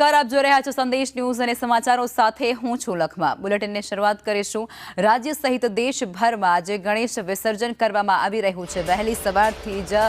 નમસ્કાર, આપ જોઈ રહ્યા છો સંદેશ ન્યૂઝ અને સમાચારો સાથે હું છું લખમા। બુલેટિનની શરૂઆત કરીશું। રાજ્ય સહિત દેશભરમાં આજે ગણેશ વિસર્જન કરવામાં આવી રહ્યું છે। વહેલી સવારથી જ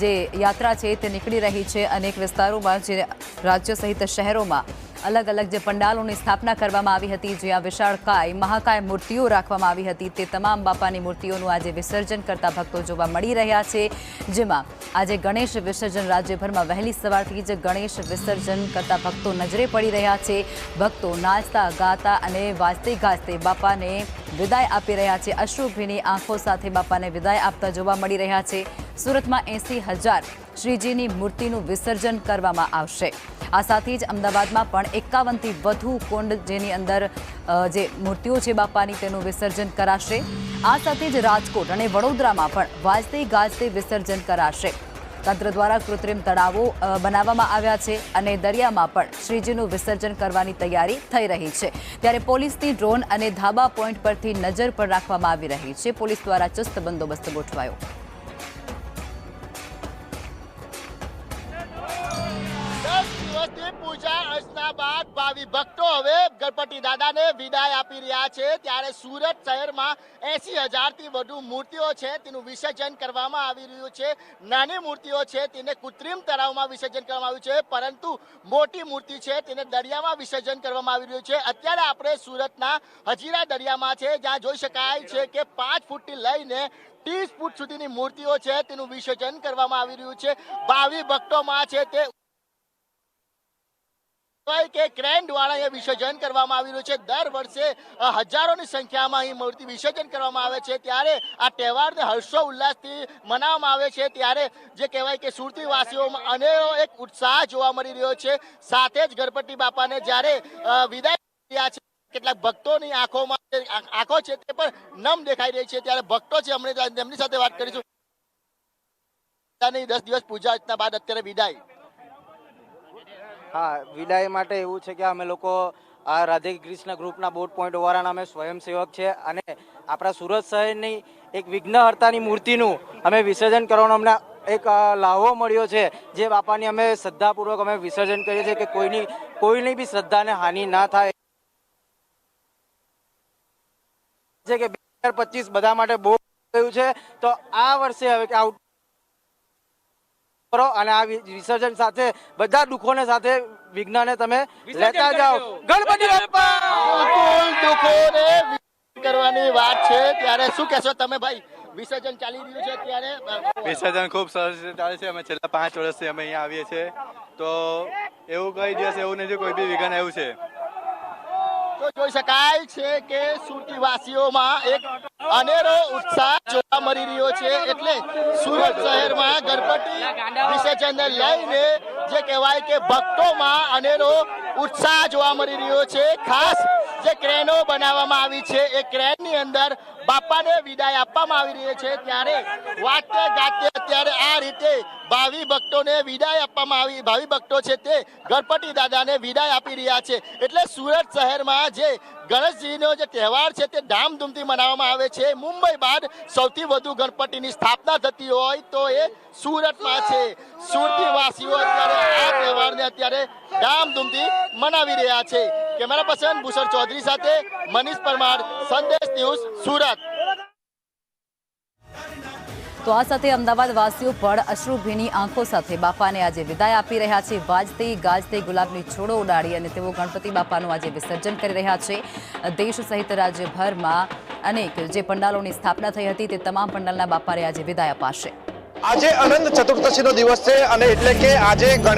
જે યાત્રા છે તે નીકળી રહી છે। અનેક વિસ્તારોમાં જે રાજ્ય સહિત શહેરોમાં अलग अलग जे पंडालोनी स्थापना करवामां आवी हती, ज्यां विशाळकाय महाकाय मूर्तिओ राखवामां आवी हती, ते तमाम बापानी मूर्तिओनुं आज विसर्जन करता भक्तो जोवा मळी रह्या छे। जेमां आज गणेश विसर्जन राज्यभरमां वहेली सवारथी ज गणेश विसर्जन करता भक्तो नजरे पड़ी रह्या छे। भक्तो नाचता गाता अने वाजते गाजते बापाने विदाय आपी रह्या छे। अश्रुभीनी आंखो साथे बापाने विदाय आपता जोवा मळी रह्या छे। सूरतमां 80,000 श्रीजीनी मूर्तिनुं विसर्जन करवामां आवशे। आ साथे ज अमदावादमां पण 51 થી વધુ કુંડ જેની અંદર જે મૂર્તિઓ છે બાપાની તેનું વિસર્જન કરાશે। આ સાથે જ રાજકોટ અને વડોદરામાં પણ વાજતે ગાજતે વિસર્જન કરાશે। તંત્ર દ્વારા કૃત્રિમ તળાવો બનાવવામાં આવ્યા છે અને દરિયામાં પણ શ્રીજીનું વિસર્જન કરવાની તૈયારી થઈ રહી છે। ત્યારે પોલીસની ડ્રોન અને ધાબા પોઈન્ટ પરથી નજર પણ રાખવામાં આવી રહી છે। પોલીસ દ્વારા ચુસ્ત બંદોબસ્ત ગોઠવાયો। पूजा अर्चना बाद भावी भक्तो हवे गणपति दादा ने विदाय आपी रह्या छे। त्यारे सूरत शहर में 80,000 थी वधु मूर्तिओ छे तेनुं विसर्जन करवामां आवी रह्युं छे। नानी मूर्तिओ छे तेने कृत्रिम तळावमां विसर्जन करवामां आव्युं छे, परंतु मोटी मूर्ति छे तेने दरियामां विसर्जन करवामां आवी रह्युं छे। अत्यारे आपणे सूरतना हजीरा दरियामां छे, ज्यां जोई शकाय छे के 5 फूटथी लईने 30 फूट सुधीनी मूर्तिओ छे तेनुं विसर्जन करवामां आवी रह्युं छे। भावी भक्तोमां छे ते के क्रेन द्वारा ये विसर्जन करवामां आवी रह्युं छे। दर वर्षे हजारोनी संख्यामां अहीं मूर्ति विसर्जन करवामां आवे छे। त्यारे आ तहेवारने हर्षो उल्लासथी मनाववामां आवे छे। त्यारे जे कहेवाय के सुरतीवासीओमां अनेरो एक उत्साह जोवा मळी रह्यो छे। साथे ज गणपति बापाने ज्यारे विदाय कर्या छे કેટલાક ભક્તોની આંખોમાં આંખો છે તે પણ નમ દેખાઈ રહી છે। ત્યારે ભક્તો છે અમને તેમની સાથે વાત કરીશું। 10 દિવસ પૂજા અર્ચના બાદ અત્યારે વિદાય। हाँ, विदाय माटे एवुं छे के अमे लोको आ राधे कृष्ण ग्रुपना बोट पॉइंट वाळाना अमे स्वयंसेवक छे अने आपणा सूरत शहेरनी एक विघ्नहर्तानी मूर्तिनुं अमे विसर्जन करवानो अમને एक लाभो मळ्यो छे। जे बापानी अमे श्रद्धापूर्वक अमे विसर्जन करीए छे के कोईनी बी श्रद्धाने हानि ना थाय छे के 2025 बधा माटे बહુ ગયું છે। તો આ વર્ષે હવે કે આઉટ અને આ વિસર્જન સાથે બધા દુઃખોને સાથે વિઘ્નને તમે લેતા જાઓ। ગણપતિ બાપ્પા કુલ દુઃખોને કરવાની વાત છે। ત્યારે શું કહેશો તમે ભાઈ? વિસર્જન ચાલી રહ્યું છે ત્યારે વિસર્જન ખૂબ સરસ રીતે ચાલે છે। અમે છેલ્લા 5 વર્ષથી અમે અહીંયા આવીએ છીએ, તો એવું કઈ દિવસ એવું નથી કોઈ બી વિઘ્ન આવ્યું છે। તો જોઈ શકાય છે કે સુરતીવાસીઓમાં એક અનેરો ઉત્સાહ જોવા મળી રહ્યો છે। એટલે સુરત શહેરમાં ગણપતિ વિસર્જનને લઈને જે કહેવાય કે ભક્તોમાં અનેરો ઉત્સાહ જોવા મળી રહ્યો છે। ખાસ જે ક્રેનો બનાવવામાં આવી છે એ ક્રેનની અંદર બાપાને વિદાય આપવામાં આવી રહી છે। ત્યારે વાતે ગાતે અત્યારે આ રીતે ભાવિ ભક્તોને વિદાય આપવામાં આવી। ભાવિ ભક્તો છે તે ગણપતિ દાદાને વિદાય આપી રહ્યા છે। એટલે સુરત શહેરમાં જે ગણેશજીનો જે તહેવાર છે તે ધામધૂમથી મનાવવામાં આવે છે। મુંબઈ બાદ સૌથી વધુ ગણપતિની સ્થાપના થતી હોય તો એ સુરતમાં છે। સુરતીવાસીઓ અત્યારે આ તહેવારને અત્યારે ધામધૂમથી મનાવી રહ્યા છે। કેમેરા પર્સન ભૂષણ ચૌધરી સાથે મનીષ પરમાર, સંદેશ ન્યૂઝ, સુરત। તો આ સાથે અમદાવાદ વાસીઓ પણ અશ્રુભીની આંખો સાથે બાપાને આજે વિદાય આપી રહ્યા છે। વાજતે ગાજતે ગુલાબની છોડો ઉડાડી અને તેઓ ગણપતિ બાપાનું આજે વિસર્જન કરી રહ્યા છે। દેશ સહિત રાજ્યભરમાં અનેક જે પંડાલોની સ્થાપના થઈ હતી તે તમામ પંડાલના બાપાને આજે વિદાય અપાશે। આજે અનંત ચતુર્દશીનો દિવસ છે અને એટલે કે આજે